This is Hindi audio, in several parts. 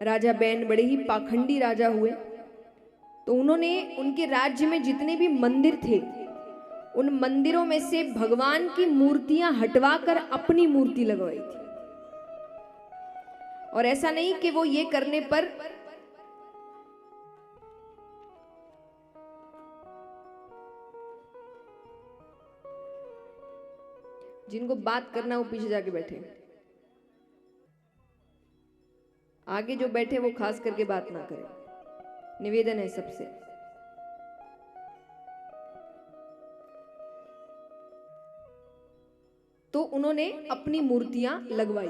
राजा बैन बड़े ही पाखंडी राजा हुए। तो उन्होंने उनके राज्य में जितने भी मंदिर थे उन मंदिरों में से भगवान की मूर्तियां हटवाकर अपनी मूर्ति लगवाई थी। और ऐसा नहीं कि वो ये करने पर जिनको बात करना वो पीछे जाके बैठे, आगे जो बैठे वो खास करके बात ना करें, निवेदन है सबसे। तो उन्होंने अपनी मूर्तियां लगवाई।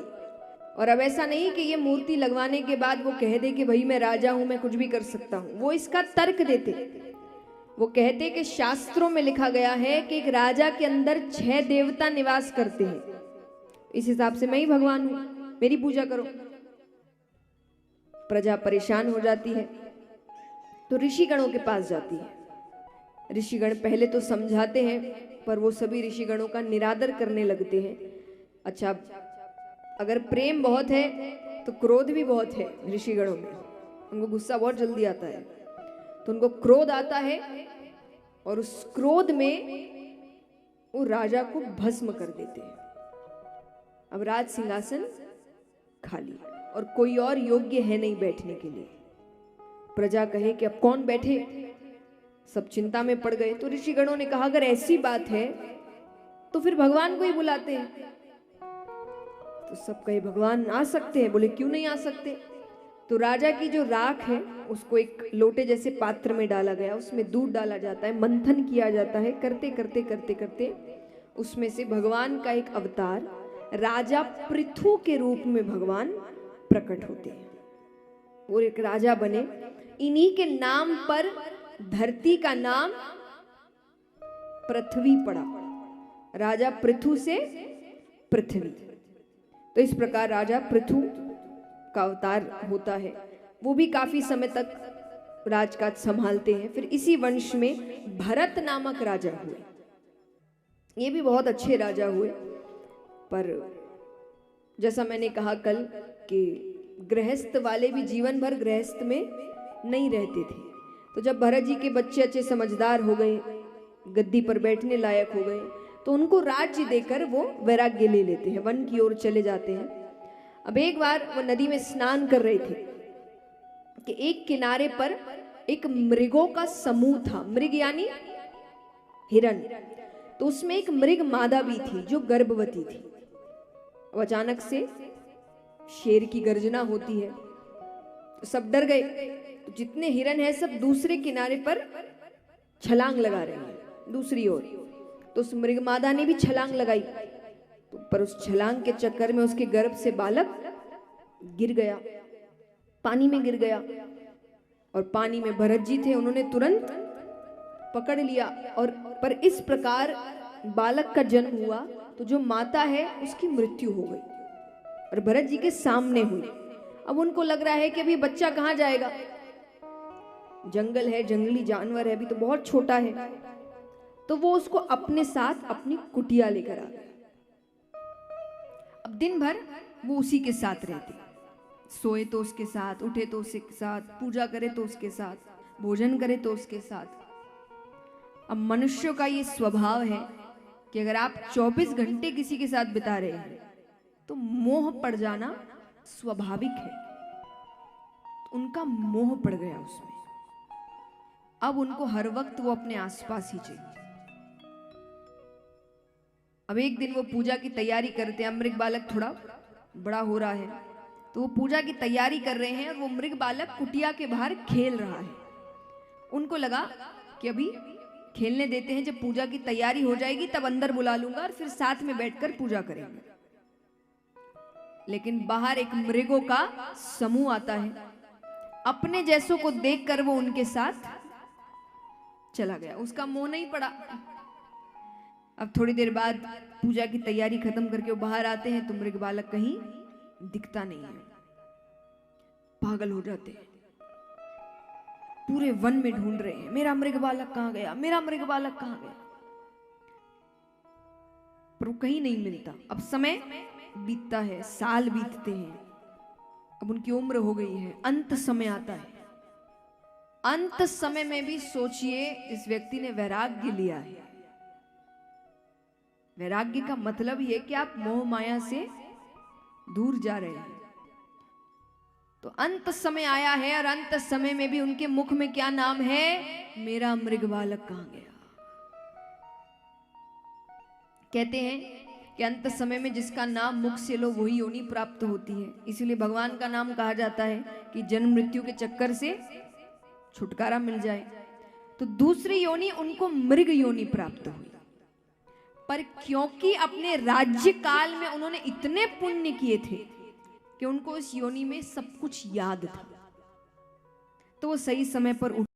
और अब ऐसा नहीं कि ये मूर्ति लगवाने के बाद वो कह दे कि भाई मैं राजा हूं, मैं कुछ भी कर सकता हूं। वो इसका तर्क देते। वो कहते कि शास्त्रों में लिखा गया है कि एक राजा के अंदर 6 देवता निवास करते हैं, इस हिसाब से मैं ही भगवान हूं, मेरी पूजा करो। प्रजा परेशान हो जाती है तो ऋषिगणों के पास जाती है। ऋषिगण पहले तो समझाते हैं पर वो सभी ऋषिगणों का निरादर करने लगते हैं। अच्छा, अगर प्रेम बहुत है तो क्रोध भी बहुत है ऋषिगणों में, उनको गुस्सा बहुत जल्दी आता है। तो उनको क्रोध आता है और उस क्रोध में वो राजा को भस्म कर देते हैं। अब राज सिंहासन खाली और कोई और योग्य है नहीं बैठने के लिए। प्रजा कहे कि अब कौन बैठे, सब चिंता में पड़ गए। तो ऋषिगणों ने कहा अगर ऐसी बात है तो फिर भगवान को ही बुलाते हैं। तो सब कहे भगवान आ सकते हैं। बोले क्यों नहीं आ सकते। तो राजा की जो राख है उसको एक लोटे जैसे पात्र में डाला गया, उसमें दूध डाला जाता है, मंथन किया जाता है। करते करते करते करते उसमें से भगवान का एक अवतार राजा पृथु के रूप में भगवान प्रकट होते हैं और एक राजा बने। इन्हीं के नाम पर धरती का नाम पृथ्वी पड़ा, राजा पृथु से पृथ्वी। तो इस प्रकार राजा पृथु का अवतार होता है। वो भी काफी समय तक राजकाज संभालते हैं। फिर इसी वंश में भरत नामक राजा हुए। ये भी बहुत अच्छे राजा हुए, पर जैसा मैंने कहा कल कि गृहस्थ वाले भी जीवन भर गृहस्थ में नहीं रहते थे। तो जब भरत जी के बच्चे अच्छे समझदार हो गए, गद्दी पर बैठने लायक हो गए, तो उनको राज्य देकर वो वैराग्य ले लेते हैं, वन की ओर चले जाते हैं। अब एक बार वो नदी में स्नान कर रहे थे कि एक किनारे पर एक मृगों का समूह था। मृग यानी हिरण। तो उसमें एक मृग मादा भी थी जो गर्भवती थी। अब अचानक से शेर की गर्जना होती है तो सब डर गए। तो जितने हिरण हैं सब दूसरे किनारे पर छलांग लगा रहे हैं दूसरी ओर। तो उस मृग मादा ने भी छलांग लगाई, तो पर उस छलांग के चक्कर में उसके गर्भ से बालक गिर गया, पानी में गिर गया। और पानी में भरत जी थे, उन्होंने तुरंत पकड़ लिया। और पर इस प्रकार बालक का जन्म हुआ तो जो माता है उसकी मृत्यु हो गई और भरत जी के सामने हुई। अब उनको लग रहा है कि अभी बच्चा कहाँ जाएगा, जंगल है, जंगली जानवर है, अभी तो बहुत छोटा है। तो वो उसको अपने साथ अपनी कुटिया लेकर आ गए। अब दिन भर वो उसी के साथ रहते, सोए तो उसके साथ, उठे तो उसके साथ, पूजा करे तो उसके साथ, भोजन करे तो उसके साथ। अब मनुष्यों का ये स्वभाव है कि अगर आप 24 घंटे किसी के साथ बिता रहे हैं तो मोह पड़ जाना स्वाभाविक है। तो उनका मोह पड़ गया उसमें। अब उनको हर वक्त वो अपने आसपास ही चाहिए। अब एक दिन वो पूजा की तैयारी करते हैं। मृग बालक थोड़ा बड़ा हो रहा है तो वो पूजा की तैयारी कर रहे हैं और वो मृग बालक कुटिया के बाहर खेल रहा है। उनको लगा कि अभी खेलने देते हैं, जब पूजा की तैयारी हो जाएगी तब अंदर बुला लूंगा और फिर साथ में बैठकर पूजा करेंगे। लेकिन बाहर एक मृगों का समूह आता है। अपने जैसों को देखकर वो उनके साथ चला गया, उसका मोह नहीं पड़ा। अब थोड़ी देर बाद पूजा की तैयारी खत्म करके वो बाहर आते हैं तो मृग बालक कहीं दिखता नहीं है। पागल हो जाते हैं, पूरे वन में ढूंढ रहे हैं मेरा मृग बालक कहां गया, मेरा मृग बालक कहां गया, पर वो कहीं नहीं मिलता। अब समय बीतता है, साल बीतते हैं। अब उनकी उम्र हो गई है, अंत समय आता है। अंत समय में भी सोचिए, इस व्यक्ति ने वैराग्य लिया है। वैराग्य का मतलब यह कि आप मोह माया से दूर जा रहे हैं। तो अंत समय आया है, और अंत समय में भी उनके मुख में क्या नाम है? मेरा मृग बालक कहां गया। कहते हैं कि अंत समय में जिसका नाम मुख से लो वही योनि प्राप्त होती है। इसीलिए भगवान का नाम कहा जाता है कि जन्म मृत्यु के चक्कर से छुटकारा मिल जाए। तो दूसरी योनि उनको मृग योनि प्राप्त हुई, पर क्योंकि अपने राज्य काल में उन्होंने इतने पुण्य किए थे कि उनको इस योनि में सब कुछ याद था, तो वो सही समय पर